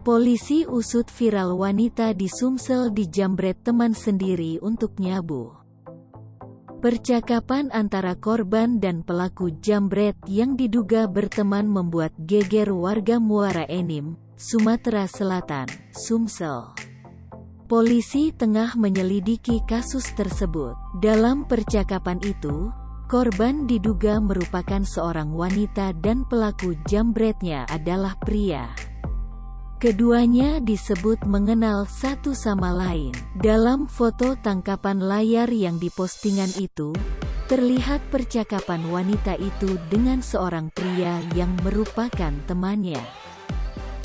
Polisi usut viral wanita di Sumsel dijambret teman sendiri untuk nyabu. Percakapan antara korban dan pelaku jambret yang diduga berteman membuat geger warga Muara Enim, Sumatera Selatan, Sumsel. Polisi tengah menyelidiki kasus tersebut. Dalam percakapan itu, korban diduga merupakan seorang wanita dan pelaku jambretnya adalah pria. Keduanya disebut mengenal satu sama lain. Dalam foto tangkapan layar yang dipostingan itu, terlihat percakapan wanita itu dengan seorang pria yang merupakan temannya.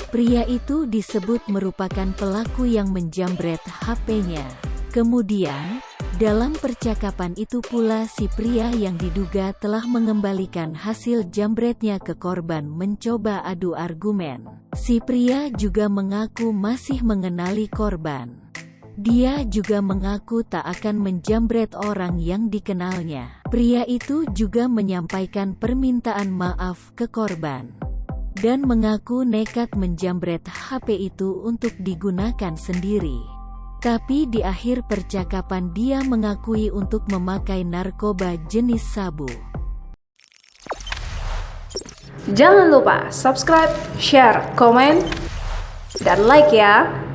Pria itu disebut merupakan pelaku yang menjambret HP-nya. Kemudian, dalam percakapan itu pula si pria yang diduga telah mengembalikan hasil jambretnya ke korban mencoba adu argumen. Si pria juga mengaku masih mengenali korban. Dia juga mengaku tak akan menjambret orang yang dikenalnya. Pria itu juga menyampaikan permintaan maaf ke korban dan mengaku nekat menjambret HP itu untuk digunakan sendiri. Tapi di akhir percakapan dia mengakui untuk memakai narkoba jenis sabu. Jangan lupa subscribe, share, komen, dan like ya!